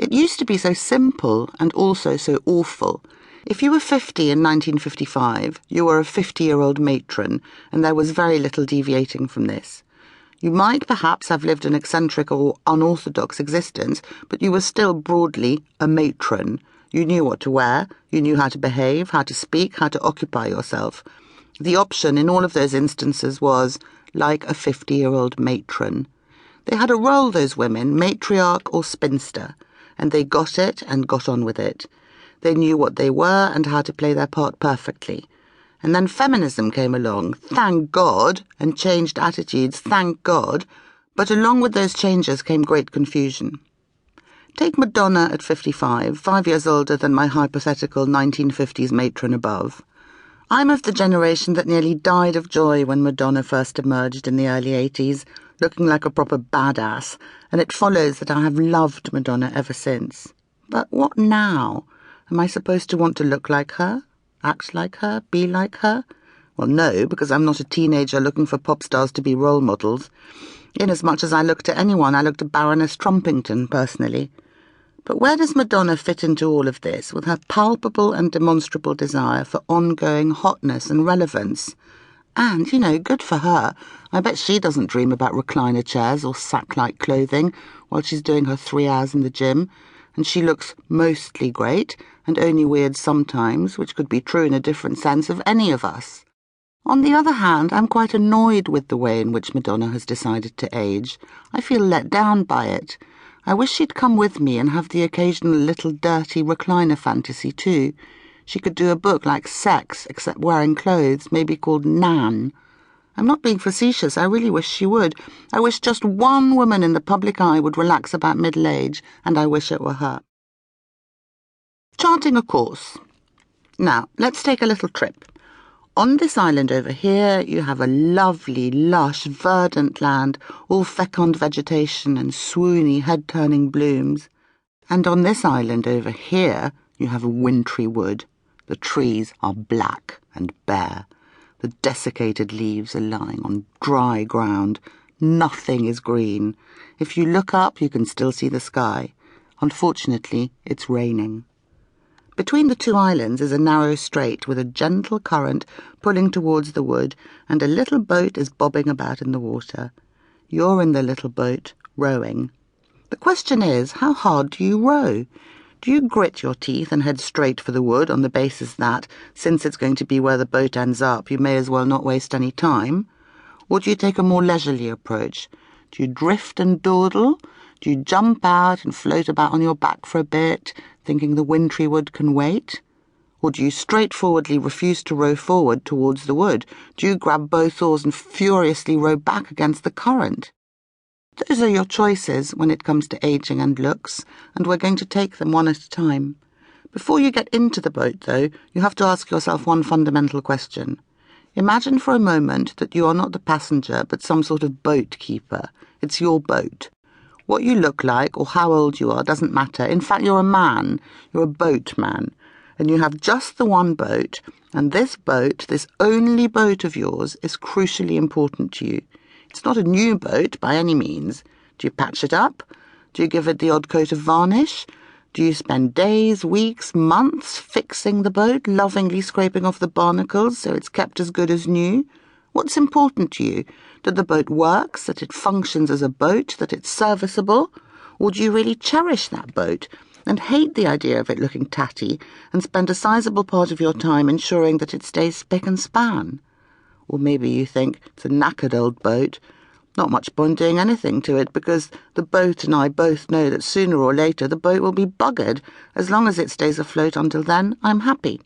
It used to be so simple and also so awful. If you were 50 in 1955, you were a 50-year-old matron, and there was very little deviating from this. You might perhaps have lived an eccentric or unorthodox existence, but you were still broadly a matron. You knew what to wear, you knew how to behave, how to speak, how to occupy yourself. The option in all of those instances was, like a 50-year-old matron. They had a role, those women, matriarch or spinster, and they got it and got on with it. They knew what they were and how to play their part perfectly. And then feminism came along, thank God, and changed attitudes, thank God, but along with those changes came great confusion. Take Madonna at 55, 5 years older than my hypothetical 1950s matron above. I'm of the generation that nearly died of joy when Madonna first emerged in the early 80s, looking like a proper badass, and it follows that I have loved Madonna ever since. But what now? Am I supposed to want to look like her? Act like her? Be like her? Well, no, because I'm not a teenager looking for pop stars to be role models. Inasmuch as I look to anyone, I look to Baroness Trumpington, personally. But where does Madonna fit into all of this, with her palpable and demonstrable desire for ongoing hotness and relevance? And, good for her. I bet she doesn't dream about recliner chairs or sack-like clothing while she's doing her 3 hours in the gym. And she looks mostly great, and only weird sometimes, which could be true in a different sense of any of us. On the other hand, I'm quite annoyed with the way in which Madonna has decided to age. I feel let down by it. I wish she'd come with me and have the occasional little dirty recliner fantasy too. She could do a book like Sex, except wearing clothes, maybe called Nan. I'm not being facetious, I really wish she would. I wish just one woman in the public eye would relax about middle age, and I wish it were her. Charting a course. Now, let's take a little trip. On this island over here, you have a lovely, lush, verdant land, all fecund vegetation and swoony, head-turning blooms. And on this island over here, you have a wintry wood. The trees are black and bare. The desiccated leaves are lying on dry ground. Nothing is green. If you look up, you can still see the sky. Unfortunately, it's raining. Between the two islands is a narrow strait with a gentle current pulling towards the wood, and a little boat is bobbing about in the water. You're in the little boat, rowing. The question is, how hard do you row? Do you grit your teeth and head straight for the wood on the basis that, since it's going to be where the boat ends up, you may as well not waste any time? Or do you take a more leisurely approach? Do you drift and dawdle? Do you jump out and float about on your back for a bit, thinking the wintry wood can wait? Or do you straightforwardly refuse to row forward towards the wood? Do you grab both oars and furiously row back against the current? Those are your choices when it comes to aging and looks, and we're going to take them one at a time. Before you get into the boat, though, you have to ask yourself one fundamental question. Imagine for a moment that you are not the passenger, but some sort of boat keeper. It's your boat. What you look like or how old you are doesn't matter. In fact, you're a man. You're a boatman. And you have just the one boat, and this boat, this only boat of yours, is crucially important to you. It's not a new boat by any means. Do you patch it up? Do you give it the odd coat of varnish? Do you spend days, weeks, months fixing the boat, lovingly scraping off the barnacles so it's kept as good as new? What's important to you? That the boat works, that it functions as a boat, that it's serviceable? Or do you really cherish that boat and hate the idea of it looking tatty and spend a sizable part of your time ensuring that it stays spick and span? Or maybe you think it's a knackered old boat. Not much point doing anything to it because the boat and I both know that sooner or later the boat will be buggered. As long as it stays afloat until then, I'm happy.